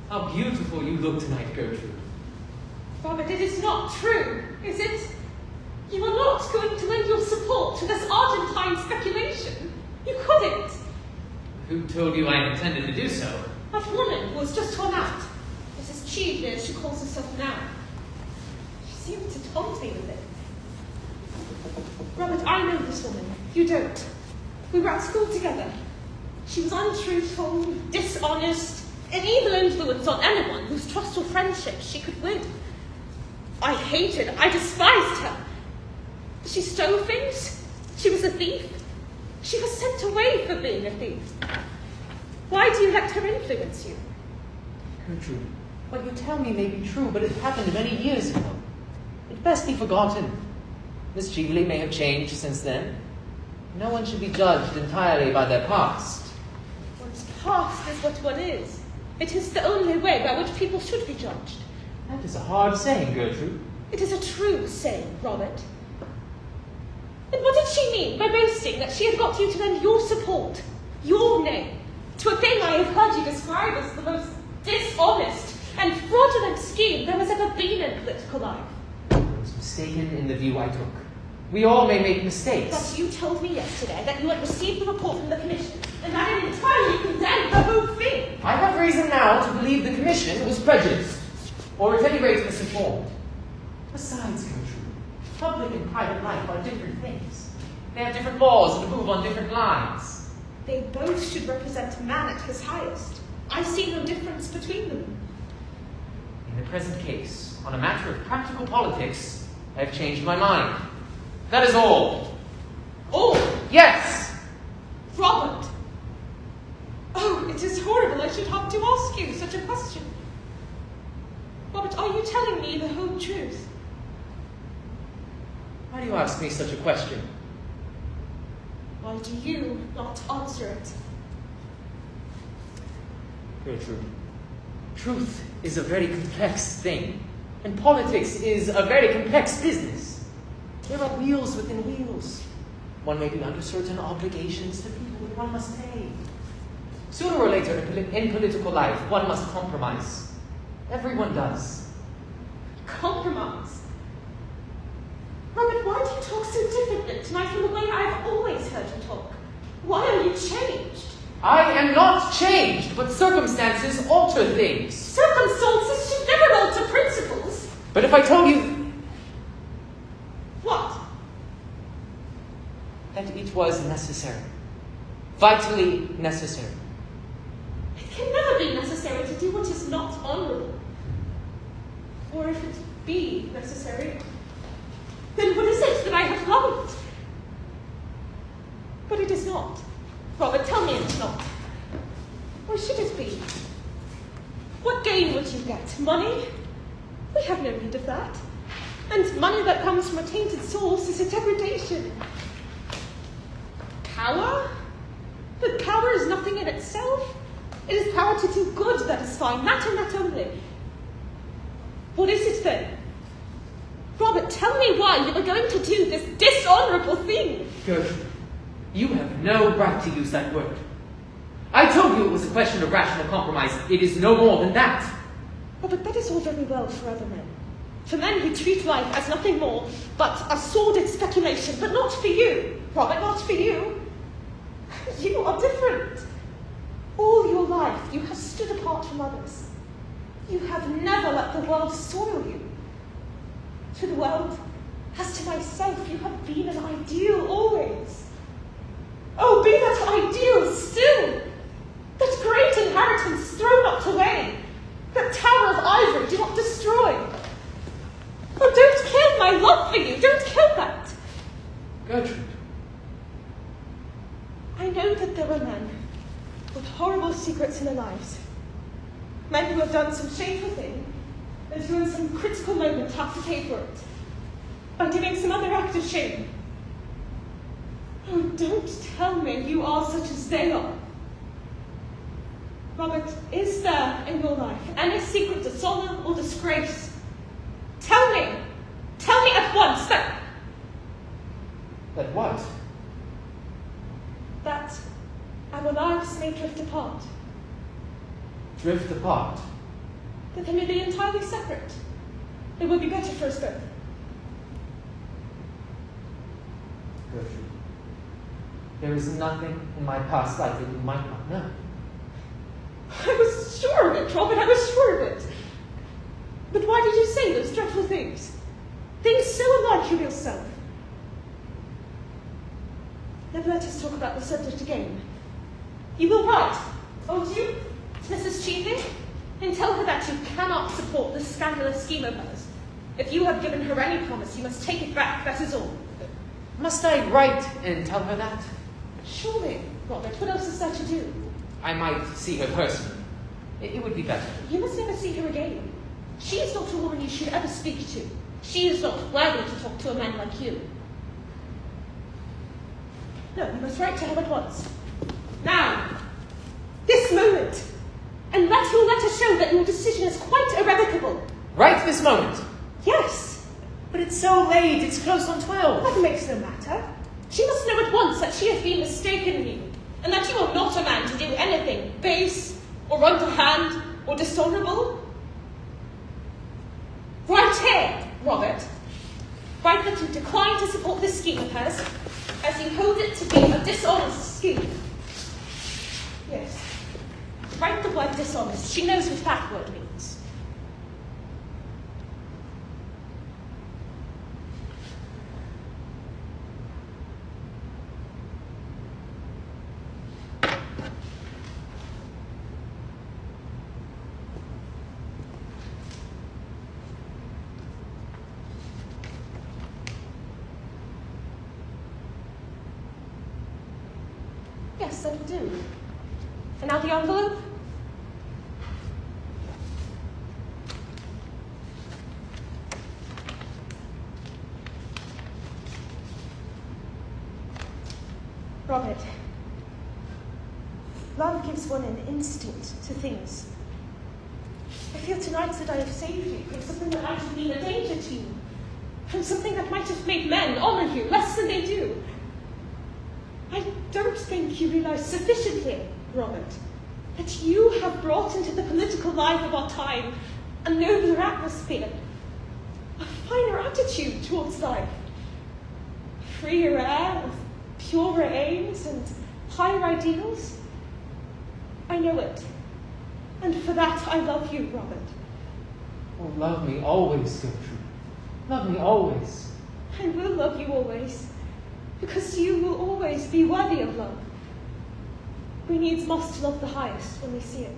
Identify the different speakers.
Speaker 1: How beautiful you look tonight, Gertrude.
Speaker 2: Robert, it is not true, is it? You are not going to lend your support to this Argentine speculation. You couldn't.
Speaker 1: Who told you I intended to do so?
Speaker 2: That woman was just gone out. Mrs. Cheveley, as she calls herself now. She seemed to taunt me with it. Robert, I know this woman. You don't. We were at school together. She was untruthful, dishonest, an evil influence on anyone whose trust or friendship she could win. I despised her. She stole things. She was a thief. She was sent away for being a thief. Why do you let her influence you?
Speaker 3: Gertrude, what you tell me may be true, but it happened many years ago. It best be forgotten. Miss Cheveley may have changed since then. No one should be judged entirely by their past.
Speaker 2: One's past is what one is. It is the only way by which people should be judged.
Speaker 3: That is a hard saying, Gertrude.
Speaker 2: It is a true saying, Robert. And what did she mean by boasting that she had got you to lend your support, your name, to a thing I have heard you describe as the most dishonest and fraudulent scheme there has ever been in political life?
Speaker 3: I was mistaken in the view I took. We all may make mistakes.
Speaker 2: But you told me yesterday that you had received the report from the Commission, and that it entirely condemned the whole thing.
Speaker 3: I have reason now to believe the Commission was prejudiced, or at any rate misinformed. Besides, Gertrude, public and private life are different things. They have different laws and move on different lines.
Speaker 2: They both should represent man at his highest. I see no difference between them.
Speaker 3: In the present case, on a matter of practical politics, I have changed my mind. That is all.
Speaker 2: All?
Speaker 3: Yes!
Speaker 2: Robert! Oh, it is horrible I should have to ask you such a question. Robert, are you telling me the whole truth?
Speaker 3: Why do you ask me such a question?
Speaker 2: Why do you not answer it?
Speaker 3: Gertrude, truth is a very complex thing, and politics is a very complex business. There are wheels within wheels. One may be under certain obligations to people that one must pay. Sooner or later in political life, one must compromise. Everyone does.
Speaker 2: Compromise? Robert, why do you talk so differently tonight from the way I have always heard you talk? Why are you changed?
Speaker 3: I am not changed, but circumstances alter things.
Speaker 2: Circumstances should never alter principles.
Speaker 3: But if I told you
Speaker 2: What?
Speaker 3: that it was necessary, vitally necessary.
Speaker 2: It can never be necessary to do what is not honourable. Or if it be necessary, then what is it that I have loved? But it is not. Robert, tell me it's not. Or should it be? What gain would you get? Money? We have no need of that. And money that comes from a tainted source is a degradation. Power? But power is nothing in itself. It is power to do good that is fine, that and that only. What is it then? Robert, tell me why you were going to do this dishonourable thing.
Speaker 3: Gertrude, you have no right to use that word. I told you it was a question of rational compromise. It is no more than that.
Speaker 2: Oh, but that is all very well for other men. For men who treat life as nothing more but a sordid speculation, but not for you, Robert, not for you. You are different. All your life you have stood apart from others. You have never let the world soil you. To the world, as to myself, you have been an ideal always. Oh, be that ideal still! That great inheritance throw not away! That tower of ivory do not destroy! Oh, don't kill my love for you! Don't kill that!
Speaker 3: Gertrude.
Speaker 2: I know that there are men with horrible secrets in their lives. Men who have done some shameful thing, and who in some critical moment have to pay for it by doing some other act of shame. Oh, don't tell me you are such as they are. Robert, is there in your life any secret dishonour or disgrace? Tell me at once that...
Speaker 3: That what?
Speaker 2: That our lives may drift apart.
Speaker 3: Drift apart.
Speaker 2: But they may be entirely separate. It would be better for us both.
Speaker 3: Gertrude, there is nothing in my past life that you might not know.
Speaker 2: I was sure of it, Robert, I was sure of it. But why did you say those dreadful things? Things so unlike your real self. Never let us talk about the subject again. You will write, won't you, to Mrs. Cheetham, and tell her that you cannot support this scandalous scheme of hers. If you have given her any promise, you must take it back, that is all.
Speaker 3: Must I write and tell her that?
Speaker 2: Surely, Robert, what else is there to do?
Speaker 3: I might see her personally. It would be better.
Speaker 2: You must never see her again. She is not a woman you should ever speak to. She is not worthy to talk to a man like you. No, you must write to her at once. Now. This moment. And let your letter show that your decision is quite irrevocable.
Speaker 3: Right this moment.
Speaker 2: Yes.
Speaker 3: But it's so late. It's close on 12.
Speaker 2: That makes no matter. She must know at once that she has been mistaken in you, and that you are not a man to do anything base, or underhand, or dishonourable. Right here, Robert. Write that you decline to support this scheme of hers, as you hold it to be a dishonest scheme. Yes. Write the word dishonest. She knows what that word means. Yes, that'll do. And now the envelope? Robert, love gives one an instinct to things. I feel tonight that I have saved you from something that might have been a danger to you, from something that might have made men honour you less than they do. I don't think you realise sufficiently, Robert, that you have brought into the political life of our time a nobler atmosphere, a finer attitude towards life, freer air, with purer aims and higher ideals. I know it, and for that I love you, Robert.
Speaker 3: Oh, love me always, Gertrude. Love me always.
Speaker 2: I will love you always, because you will always be worthy of love. We needs must love the highest when we see it.